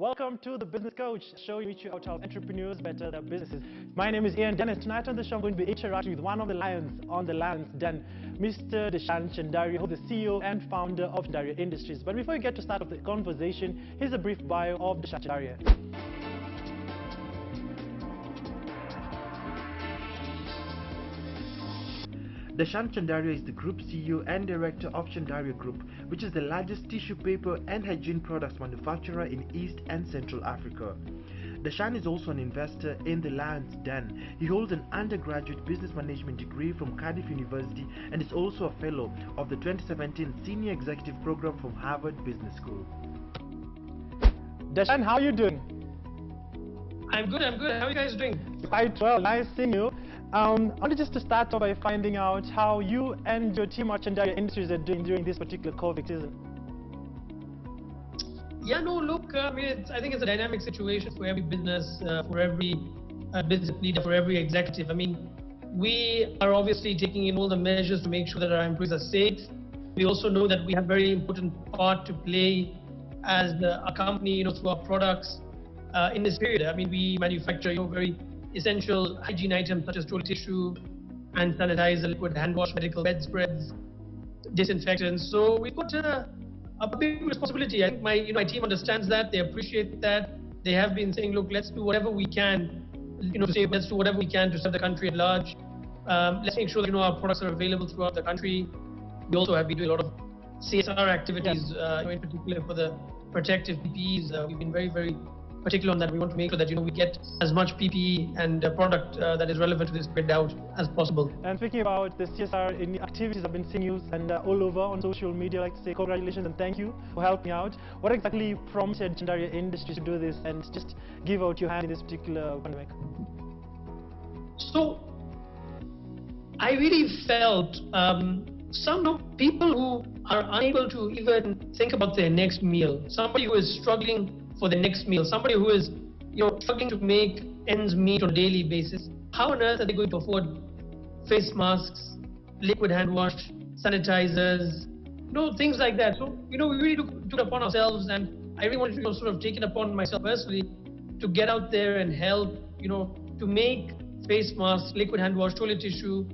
Welcome to the Business Coach, show in which you how to help entrepreneurs better their businesses. My name is Ian Dennis. Tonight on the show, I'm going to be interacting with one of the lions on the Lions Den, Mr. Darshan Chandaria, who's the CEO and founder of Chandaria Industries. But before we get to start off the conversation, here's a brief bio of Darshan Chandaria. Darshan Chandaria is the Group CEO and Director of Chandaria Group, which is the largest tissue paper and hygiene products manufacturer in East and Central Africa. Darshan is also an investor in the Lions Den. He holds an undergraduate business management degree from Cardiff University and is also a fellow of the 2017 Senior Executive Program from Harvard Business School. Darshan, how are you doing? I'm good. How are you guys doing? Quite well. Nice seeing you. I wanted just to start off by finding out how you and your team at Chandaria Industries are doing during this particular COVID season. Yeah, no, look, I think it's a dynamic situation for every business, for every business leader, for every executive. I mean, we are obviously taking in all the measures to make sure that our employees are safe. We also know that we have a very important part to play as a company, through our products in this period. I mean, we manufacture, very essential hygiene items such as toilet tissue, hand sanitizer, liquid hand wash, medical bedspreads, disinfectants. So we've got a big responsibility. I think my team understands that. They appreciate that. They have been saying, look, let's do whatever we can, let's do whatever we can to serve the country at large. Let's make sure that our products are available throughout the country. We also have been doing a lot of CSR activities, in particular for the protective PPEs. We've been very, very particular on that. We want to make sure that we get as much PPE and product that is relevant to this spread out as possible. And speaking about the CSR activities, I've been seeing you and all over on social media. I'd like to say congratulations and thank you for helping out. What exactly prompted Chandaria Industries to do this and just give out your hand in this particular pandemic? So I really felt some people who are unable to even think about their next meal, somebody who is struggling for the next meal, somebody who is struggling to make ends meet on a daily basis. How on earth are they going to afford face masks, liquid hand wash, sanitizers, things like that? So we really took it upon ourselves, and I really wanted to sort of take it upon myself personally to get out there and help, to make face masks, liquid hand wash, toilet tissue,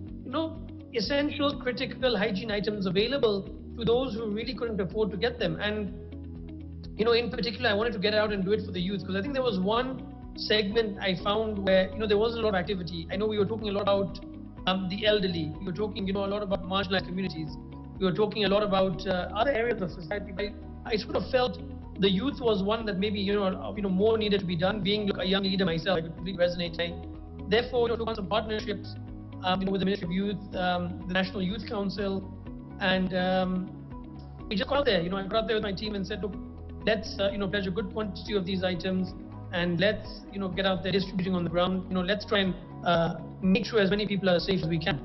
essential critical hygiene items available to those who really couldn't afford to get them. And in particular, I wanted to get out and do it for the youth, because I think there was one segment I found where, there wasn't a lot of activity. I know we were talking a lot about the elderly. We were talking, a lot about marginalized communities. We were talking a lot about other areas of society. But I sort of felt the youth was one that maybe, more needed to be done. Being a young leader myself, I could really resonate. Therefore, took on some partnerships, with the Ministry of Youth, the National Youth Council, and we just got out there. I got out there with my team and said, look, let's pledge a good quantity of these items, and let's get out there distributing on the ground. Let's try and make sure as many people are as safe as we can.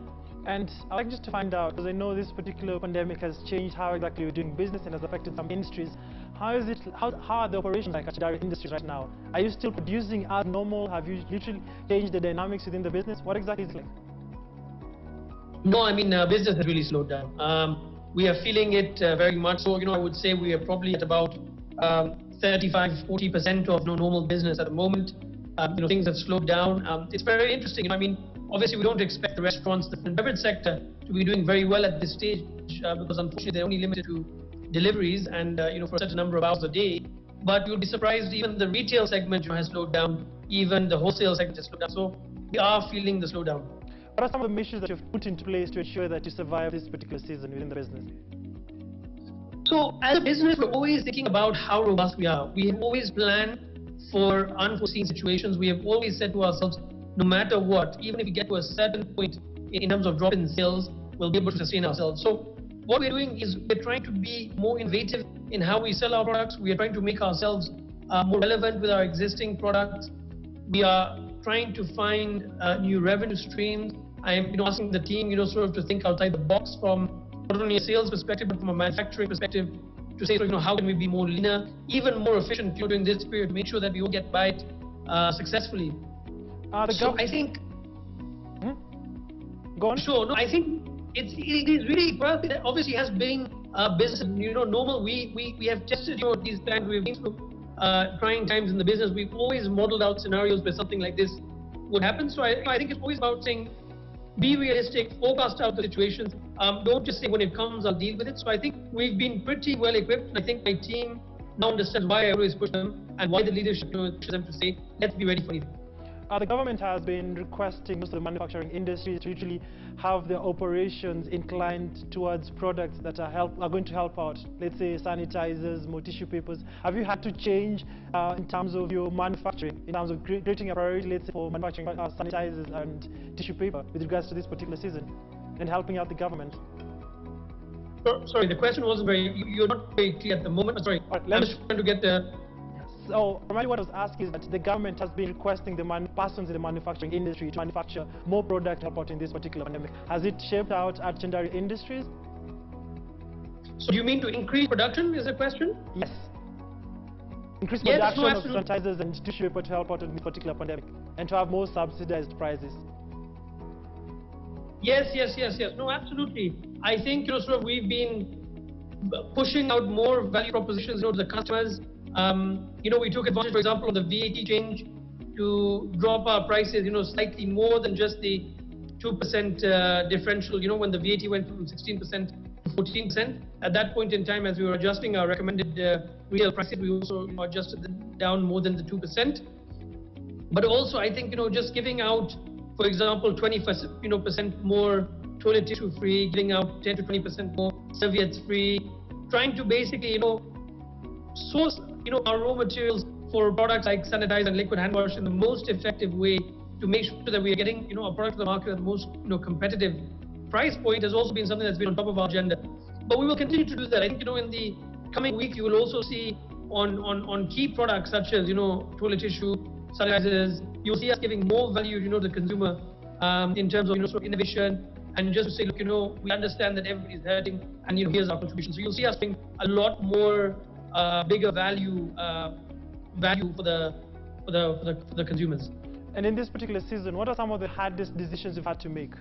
And I'd like just to find out, because I know this particular pandemic has changed how exactly we're doing business and has affected some industries. How are the operations like at Chandaria Industries right now? Are you still producing as normal? Have you literally changed the dynamics within the business? What exactly is it like? No, business has really slowed down. We are feeling it very much so. I would say we are probably at about 35-40% of normal business at the moment. Things have slowed down. It's very interesting. Obviously we don't expect the restaurants, the beverage sector to be doing very well at this stage because unfortunately they're only limited to deliveries and for a certain number of hours a day. But you'll be surprised, even the retail segment has slowed down. Even the wholesale segment has slowed down. So we are feeling the slowdown. What are some of the measures that you've put into place to ensure that you survive this particular season within the business? So as a business, we're always thinking about how robust we are. We have always planned for unforeseen situations. We have always said to ourselves, no matter what, even if we get to a certain point in terms of drop in sales, we'll be able to sustain ourselves. So what we're doing is we're trying to be more innovative in how we sell our products. We are trying to make ourselves more relevant with our existing products. We are trying to find new revenue streams. I am asking the team, sort of to think outside the box from not only a sales perspective, but from a manufacturing perspective, to say, how can we be more leaner, even more efficient during this period, to make sure that we all get by it successfly. So I think... Go on. Sure. No, I think it is really, for us, it obviously has been business, normal. We have tested these times. We've been through trying times in the business, we've always modeled out scenarios where something like this would happen. So I think it's always about saying, be realistic, forecast out the situations. Don't just say when it comes, I'll deal with it. So I think we've been pretty well equipped. And I think my team now understands why I always push them and why the leadership pushes them to say, let's be ready for anything. The government has been requesting most of the manufacturing industries to usually have their operations inclined towards products that are going to help out, let's say sanitizers, more tissue papers. Have you had to change in terms of your manufacturing, in terms of creating a priority, let's say, for manufacturing sanitizers and tissue paper with regards to this particular season and helping out the government? Sorry, the question wasn't you're not very clear at the moment. Sorry, I'm just trying to get the... So, primarily what I was asking is that the government has been requesting the persons in the manufacturing industry to manufacture more product to help out in this particular pandemic. Has it shaped out at Chandaria Industries? So do you mean to increase production, is the question? Yes. Increase production of sanitizers and tissue paper to help out in this particular pandemic and to have more subsidized prices. Yes. No, absolutely. I think, sort of we've been pushing out more value propositions, to the customers. We took advantage, for example, of the VAT change to drop our prices, slightly more than just the 2% differential, when the VAT went from 16% to 14%. At that point in time, as we were adjusting our recommended retail prices, we also adjusted them down more than the 2%. But also, I think, just giving out, for example, 20% more toilet tissue free, giving out 10 to 20% more serviettes free, trying to basically, source our raw materials for products like sanitizer and liquid hand wash in the most effective way to make sure that we are getting a product to the market at the most competitive price point has also been something that's been on top of our agenda. But we will continue to do that. I think in the coming week you will also see on key products such as toilet tissue, sanitizers, you'll see us giving more value to the consumer in terms of sort of innovation, and just to say, look, we understand that everybody's hurting, and here's our contribution. So you'll see us doing a lot more bigger value for the consumers. And in this particular season, what are some of the hardest decisions you've had to make?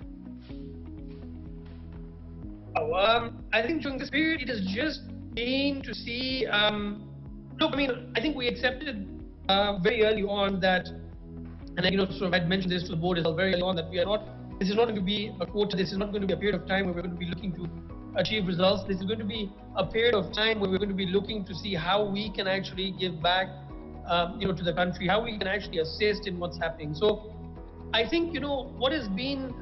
I think during this period, it has just been to see. Look, I think we accepted very early on that, and I'd mentioned this to the board as well very early on, that this is not going to be a quarter. This is not going to be a period of time where we're going to be looking to achieve results. This is going to be a period of time where we're going to be looking to see how we can actually give back, to the country, how we can actually assist in what's happening. So I think, what has been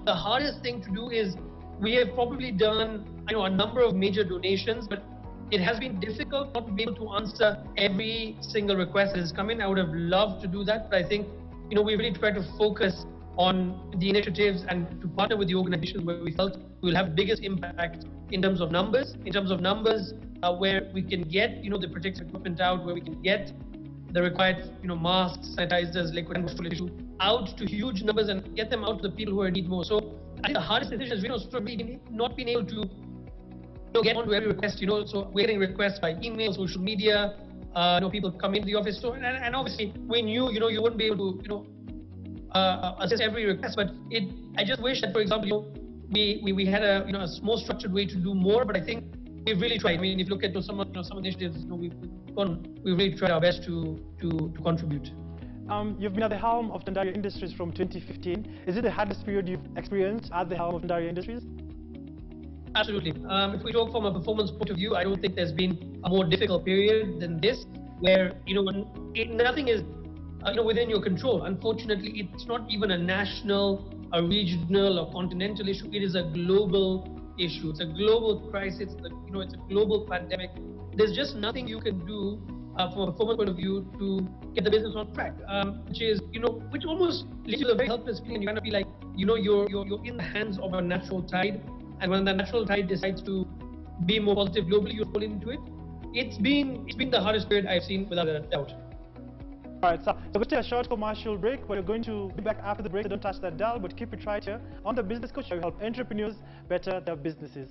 the hardest thing to do is we have probably done, a number of major donations, but it has been difficult not to be able to answer every single request that has come in. I would have loved to do that, but I think, we really tried to focus on the initiatives and to partner with the organizations where we felt we will have biggest impact in terms of numbers, where we can get, the protective equipment out, where we can get the required, masks, sanitizers, liquid and tissue out to huge numbers and get them out to the people who are in need more. So I think the hardest decision is, not being able to, get onto every request, so we're getting requests by email, social media, people come into the office. So, and obviously we knew, you wouldn't be able to, assist every request, but I just wish that, for example, we had a more structured way to do more. But I think we've really tried. If you look at some initiatives, we've really tried our best to contribute. You've been at the helm of Chandaria Industries from 2015. Is it the hardest period you've experienced at the helm of Chandaria Industries? Absolutely. If we talk from a performance point of view, I don't think there's been a more difficult period than this, where nothing is within your control. Unfortunately, it's not even a national, a regional, or continental issue. It is a global issue. It's a global crisis. It's a global pandemic. There's just nothing you can do from a performance point of view to get the business on track, which almost leaves you a very helpless feeling. You kind of feel like you're in the hands of a natural tide, and when the natural tide decides to be more positive globally, you fall into it. It's been the hardest period I've seen, without a doubt. All right, so we'll take a short commercial break, but we're going to be back after the break. So don't touch that dial, but keep it right here on the Business Coach, where we help entrepreneurs better their businesses.